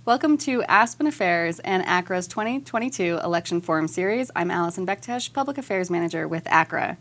Welcome to Aspen Affairs and ACRA's 2022 Election Forum Series. I'm Alycin Bektesh, Public Affairs Manager with ACRA.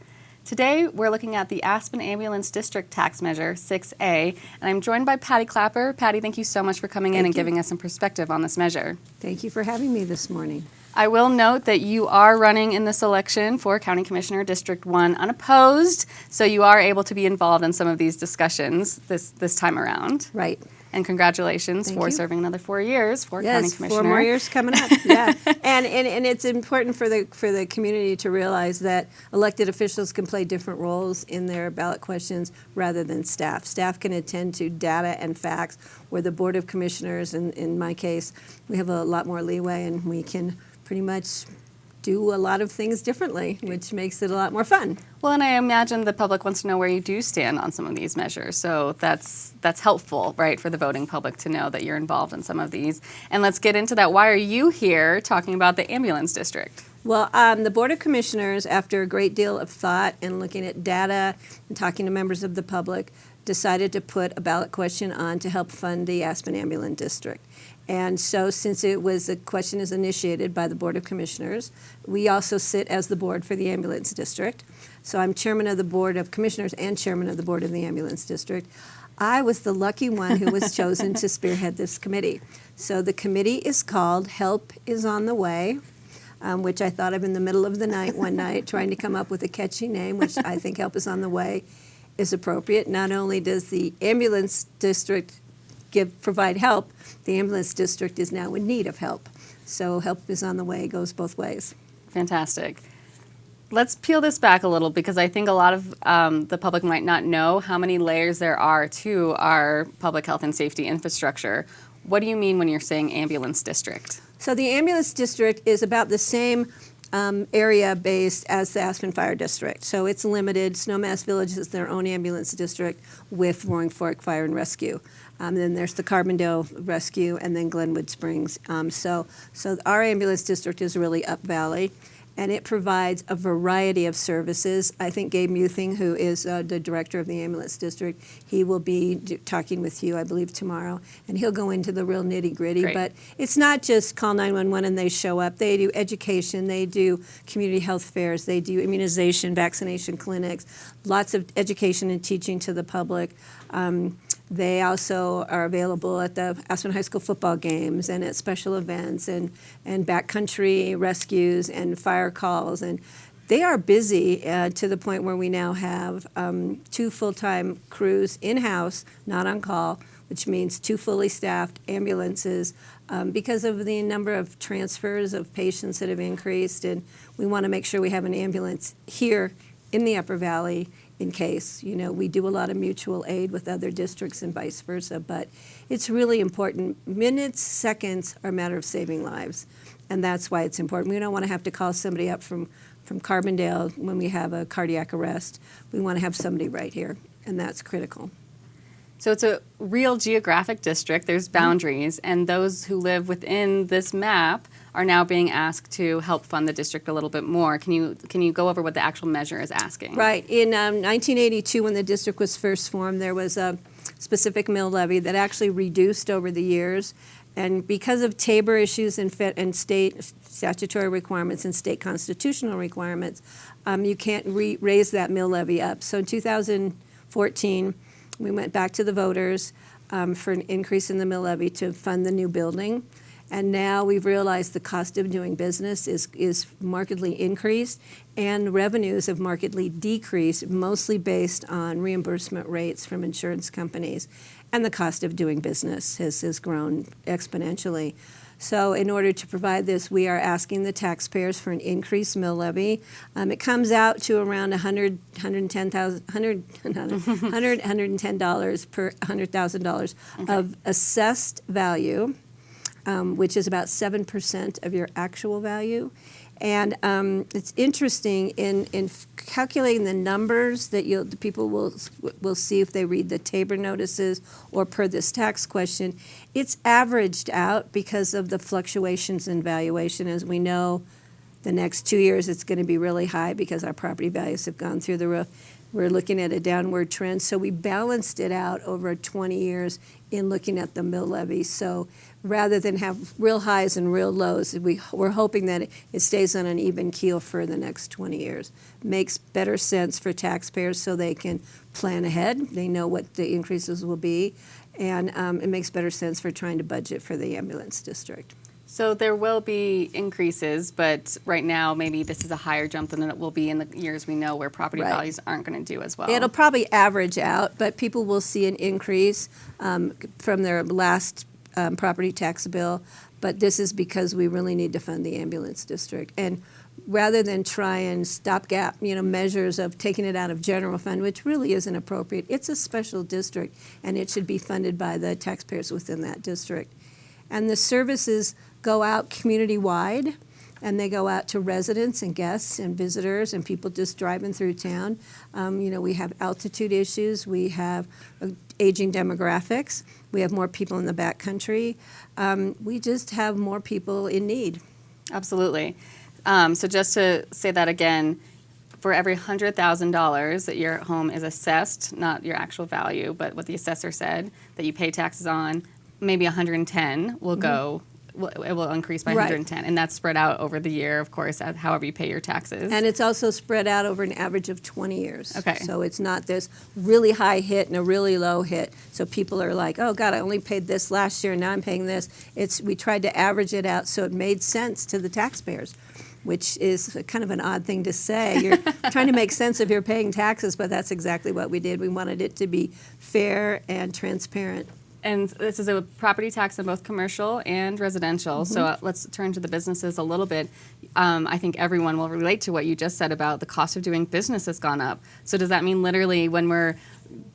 Today, we're looking at the Aspen Ambulance District Tax Measure 6A, and I'm joined by Patti Clapper. Patti, thank you so much for coming in and giving us some perspective on this measure. Thank you for having me this morning. I will note that you are running in this election for County Commissioner District 1 unopposed, so you are able to be involved in some of these discussions this time around. Right. And congratulations for serving another 4 years for County Commissioner. Yes, 4 more years coming up. Yeah, and it's important for the community to realize that elected officials can play different roles in their ballot questions rather than staff. Staff can attend to data and facts, where the Board of Commissioners, in my case, we have a lot more leeway and we can pretty much do a lot of things differently, which makes it a lot more fun. Well, and I imagine the public wants to know where you do stand on some of these measures, so that's helpful, right, for the voting public to know that you're involved in some of these. And let's get into that. Why are you here talking about the ambulance district? Well, the Board of Commissioners, after a great deal of thought and looking at data and talking to members of the public, decided to put a ballot question on to help fund the Aspen Ambulance District. And so since the question is initiated by the Board of Commissioners, we also sit as the board for the Ambulance District. So I'm chairman of the Board of Commissioners and chairman of the Board of the Ambulance District. I was the lucky one who was chosen to spearhead this committee. So the committee is called Help is on the Way, which I thought of in the middle of the night one night, trying to come up with a catchy name, which I think Help is on the Way is appropriate. Not only does the Ambulance District provide help, the Ambulance District is now in need of help. So Help is on the Way goes both ways. Fantastic. Let's peel this back a little, because I think a lot of the public might not know how many layers there are to our public health and safety infrastructure. What do you mean when you're saying ambulance district? So the Ambulance District is about the same area based as the Aspen Fire District. So it's limited. Snowmass Village is their own ambulance district with Roaring Fork Fire and Rescue. Then there's the Carbondale Rescue, and then Glenwood Springs. So our ambulance district is really up valley, and it provides a variety of services. I think Gabe Muthing, who is the director of the ambulance district, he will be talking with you, I believe, tomorrow, and he'll go into the real nitty-gritty. Great. But it's not just call 911 and they show up. They do education, they do community health fairs, they do immunization, vaccination clinics, lots of education and teaching to the public. They also are available at the Aspen High School football games and at special events and backcountry rescues and fire calls. And they are busy to the point where we now have 2 full-time crews in-house, not on call, which means 2 fully staffed ambulances because of the number of transfers of patients that have increased. And we want to make sure we have an ambulance here in the Upper Valley in case. You know, we do a lot of mutual aid with other districts and vice versa, but it's really important. Minutes, seconds are a matter of saving lives, and that's why it's important. We don't want to have to call somebody up from Carbondale when we have a cardiac arrest. We want to have somebody right here, and that's critical. So it's a real geographic district. There's boundaries, and those who live within this map are now being asked to help fund the district a little bit more. Can you go over what the actual measure is asking? Right. In 1982, when the district was first formed, there was a specific mill levy that actually reduced over the years. And because of Tabor issues and state statutory requirements and state constitutional requirements, you can't raise that mill levy up. So in 2014, we went back to the voters for an increase in the mill levy to fund the new building. And now we've realized the cost of doing business is markedly increased, and revenues have markedly decreased, mostly based on reimbursement rates from insurance companies. And the cost of doing business has grown exponentially. So in order to provide this, we are asking the taxpayers for an increased mill levy. It comes out to around $110 per $100,000 of assessed value, which is about 7% of your actual value. And it's interesting in calculating the numbers that the people will see if they read the Tabor notices or per this tax question. It's averaged out because of the fluctuations in valuation. As we know, the next 2 years it's going to be really high because our property values have gone through the roof. we're looking at a downward trend. So we balanced it out over 20 years in looking at the mill levy. So rather than have real highs and real lows, we're hoping that it stays on an even keel for the next 20 years. Makes better sense for taxpayers so they can plan ahead. They know what the increases will be. And it makes better sense for trying to budget for the ambulance district. So there will be increases, but right now maybe this is a higher jump than it will be in the years we know where property values aren't going to do as well. It'll probably average out, but people will see an increase from their last property tax bill. But this is because we really need to fund the ambulance district. And rather than try and stopgap, measures of taking it out of general fund, which really isn't appropriate, it's a special district, and it should be funded by the taxpayers within that district. And the services go out community-wide, and they go out to residents and guests and visitors and people just driving through town. We have altitude issues. We have aging demographics. We have more people in the backcountry. We just have more people in need. Absolutely. So just to say that again, for every $100,000 that your home is assessed, not your actual value, but what the assessor said that you pay taxes on, maybe 110 will go. It will increase by 110, and that's spread out over the year, of course, however you pay your taxes. And it's also spread out over an average of 20 years. Okay. So it's not this really high hit and a really low hit. So people are like, oh, God, I only paid this last year, and now I'm paying this. We tried to average it out so it made sense to the taxpayers, which is kind of an odd thing to say. You're trying to make sense of your paying taxes, but that's exactly what we did. We wanted it to be fair and transparent. And this is a property tax on both commercial and residential. So let's turn to the businesses a little bit. I think everyone will relate to what you just said about the cost of doing business has gone up. So does that mean literally when we're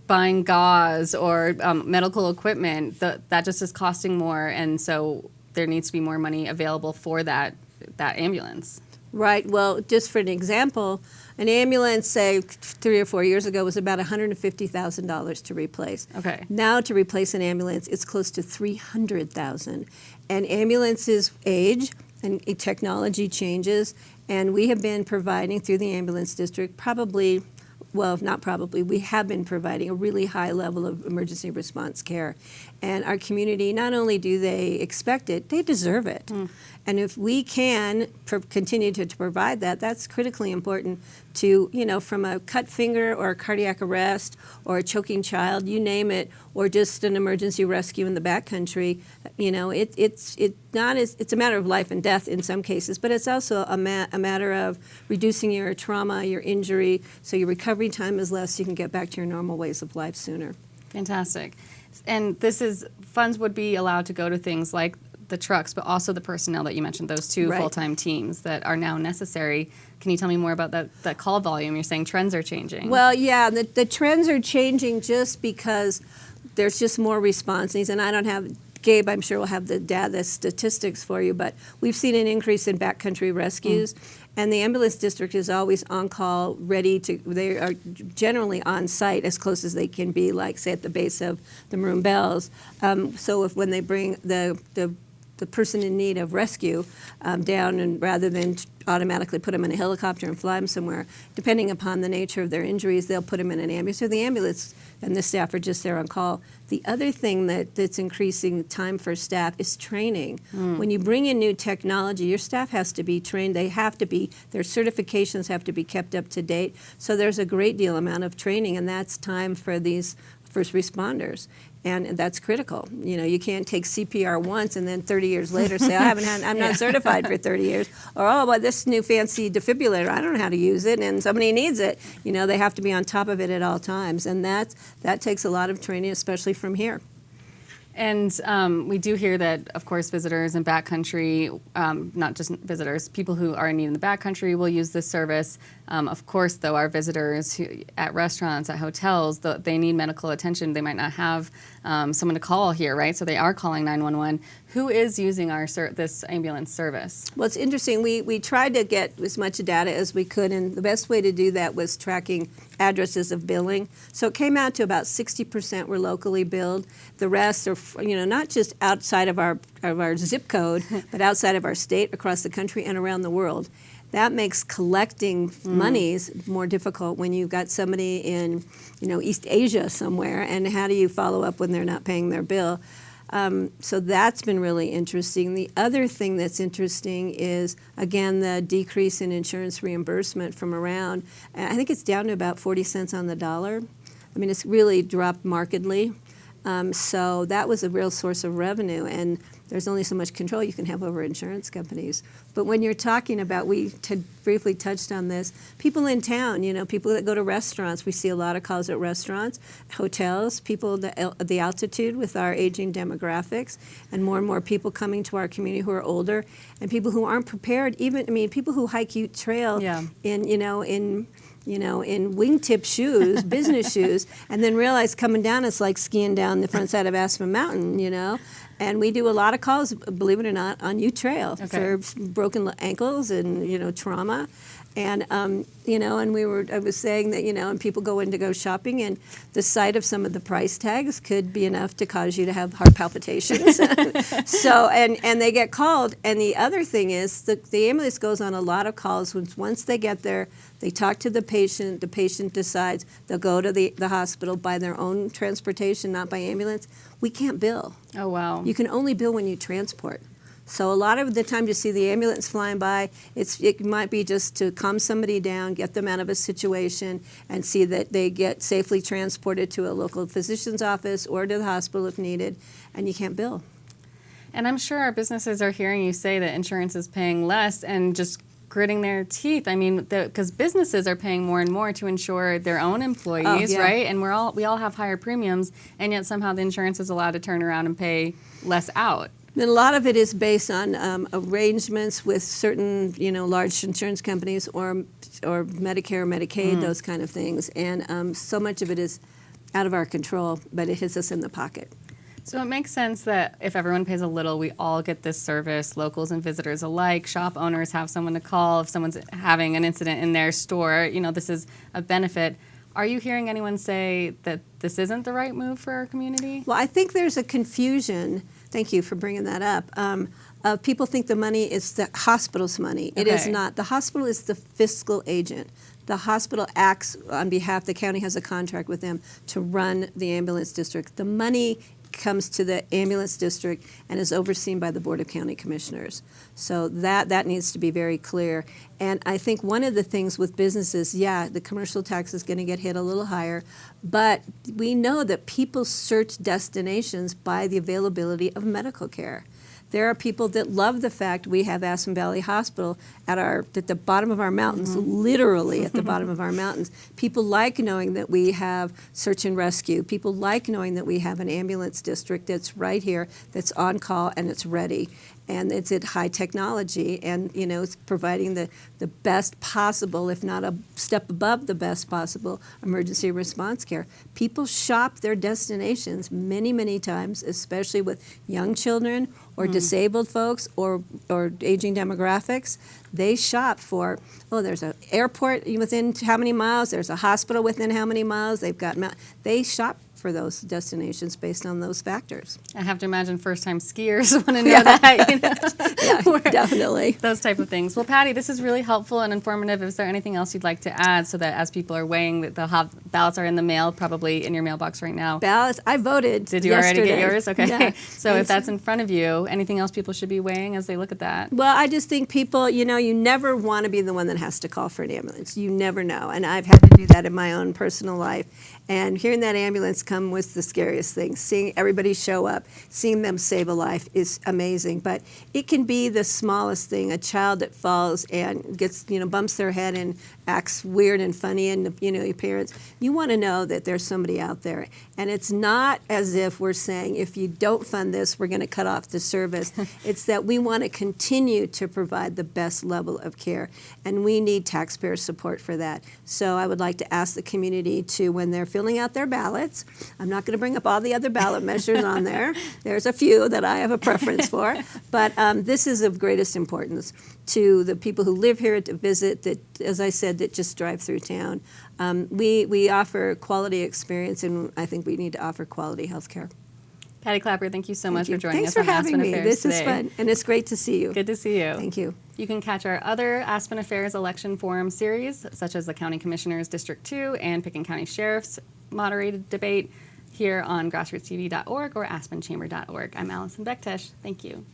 buying gauze or medical equipment, that just is costing more, and so there needs to be more money available for that ambulance? Right. Well, just for an example, an ambulance, say 3 or 4 years ago, was about $150,000 to replace. Okay. Now to replace an ambulance, it's close to $300,000. And ambulances age and technology changes, and we have been providing through the ambulance district we have been providing a really high level of emergency response care. And our community, not only do they expect it, they deserve it. And if we can continue to provide that, that's critically important to, from a cut finger or a cardiac arrest or a choking child, you name it, or just an emergency rescue in the backcountry. It's a matter of life and death in some cases, but it's also a matter of reducing your trauma, your injury, so your recovery time is less, so you can get back to your normal ways of life sooner. Fantastic. And funds would be allowed to go to things like the trucks, but also the personnel that you mentioned, those two full-time teams that are now necessary. Can you tell me more about that call volume? You're saying trends are changing. Well, yeah, the trends are changing just because there's just more response needs, and I don't have Gabe, I'm sure, will have the statistics for you, but we've seen an increase in backcountry rescues, and the ambulance district is always on call, they are generally on site as close as they can be, like, say, at the base of the Maroon Bells. So when they bring the person in need of rescue down, and rather than automatically put them in a helicopter and fly them somewhere, depending upon the nature of their injuries, they'll put them in an ambulance, or the ambulance and the staff are just there on call. The other thing that's increasing time for staff is training. When you bring in new technology, your staff has to be trained. Their certifications have to be kept up to date. So there's a great amount of training, and that's time for these first responders. And that's critical. You can't take CPR once and then 30 years later say, I'm not certified for 30 years. Or, this new fancy defibrillator, I don't know how to use it, and somebody needs it. They have to be on top of it at all times. And that takes a lot of training, especially from here. And we do hear that, of course, visitors in backcountry, not just visitors, people who are in need in the backcountry will use this service. Of course, though, our visitors at restaurants, at hotels, they need medical attention. They might not have someone to call here, right? So they are calling 911. Who is using this ambulance service? Well, it's interesting. We tried to get as much data as we could, and the best way to do that was tracking addresses of billing. So it came out to about 60% were locally billed. The rest are, not just outside of our zip code, but outside of our state, across the country, and around the world. that makes collecting monies more difficult when you've got somebody in, East Asia somewhere, and how do you follow up when they're not paying their bill? So that's been really interesting. The other thing that's interesting is, again, the decrease in insurance reimbursement from around, I think it's down to about 40 cents on the dollar. I mean, it's really dropped markedly. So that was a real source of revenue, and there's only so much control you can have over insurance companies. But when you're talking about, we briefly touched on this, people in town, people that go to restaurants, we see a lot of calls at restaurants, hotels, people, the altitude with our aging demographics, and more people coming to our community who are older, and people who aren't prepared, people who hike Ute Trail in wingtip shoes, business shoes, and then realize coming down it's like skiing down the front side of Aspen Mountain, And we do a lot of calls, believe it or not, on Ute Trail for broken ankles and, trauma. And, and I was saying that, and people go in to go shopping, and the sight of some of the price tags could be enough to cause you to have heart palpitations. So, and they get called. And the other thing is the ambulance goes on a lot of calls. Once they get there, they talk to the patient decides they'll go to the hospital by their own transportation, not by ambulance. We can't bill. Oh, wow. You can only bill when you transport. So a lot of the time you see the ambulance flying by, it might be just to calm somebody down, get them out of a situation, and see that they get safely transported to a local physician's office or to the hospital if needed, and you can't bill. And I'm sure our businesses are hearing you say that insurance is paying less and just gritting their teeth. I mean, because businesses are paying more and more to insure their own employees, right? And we all have higher premiums, and yet somehow the insurance is allowed to turn around and pay less out. And a lot of it is based on arrangements with certain, large insurance companies or Medicare, Medicaid, those kind of things. And so much of it is out of our control, but it hits us in the pocket. So it makes sense that if everyone pays a little, we all get this service, locals and visitors alike. Shop owners have someone to call if someone's having an incident in their store. This is a benefit. Are you hearing anyone say that this isn't the right move for our community? Well, I think there's a confusion. Thank you for bringing that up. People think the money is the hospital's money. It is not. The hospital is the fiscal agent. The hospital acts on behalf, the county has a contract with them to run the ambulance district. The money comes to the ambulance district and is overseen by the Board of County Commissioners. So that needs to be very clear. And I think one of the things with businesses, the commercial tax is going to get hit a little higher, but we know that people search destinations by the availability of medical care. There are people that love the fact we have Aspen Valley Hospital at the bottom of our mountains, literally at the bottom of our mountains. People like knowing that we have search and rescue. People like knowing that we have an ambulance district that's right here, that's on call and it's ready. And it's at high technology, and it's providing the best possible, if not a step above the best possible, emergency response care. People shop their destinations many, many times, especially with young children or disabled folks or aging demographics. They shop for, there's an airport within how many miles, there's a hospital within how many miles, they shop for those destinations based on those factors. I have to imagine first-time skiers want to know that. Yeah, definitely. Those type of things. Well, Patti, this is really helpful and informative. Is there anything else you'd like to add so that as people are weighing, that they'll have ballots are in the mail, probably in your mailbox right now? Ballots, I voted Did you yesterday. already get yours? Okay. Yeah. So if that's in front of you, anything else people should be weighing as they look at that? Well, I just think people, you never want to be the one that has to call for an ambulance. You never know. And I've had to do that in my own personal life. And hearing that ambulance come was the scariest thing. Seeing everybody show up, seeing them save a life is amazing. But it can be the smallest thing. A child that falls and gets, bumps their head and acts weird and funny, and your parents. You want to know that there's somebody out there. And it's not as if we're saying, if you don't fund this, we're going to cut off the service. It's that we want to continue to provide the best level of care, and we need taxpayer support for that. So I would like to ask the community to, when they're filling out their ballots, I'm not going to bring up all the other ballot measures on there. There's a few that I have a preference for, but this is of greatest importance to the people who live here, to visit, that, as I said, that just drive through town. We offer quality experience, and I think we need to offer quality health care. Patti Clapper, thank you so much for joining Thanks us for on having Aspen me. Affairs This today. is fun, and it's great to see you. Good to see you. Thank you. You can catch our other Aspen Affairs election forum series, such as the County Commissioners District 2 and Pitkin County Sheriff's moderated debate, here on grassrootstv.org or aspenchamber.org. I'm Alycin Bektesh. Thank you.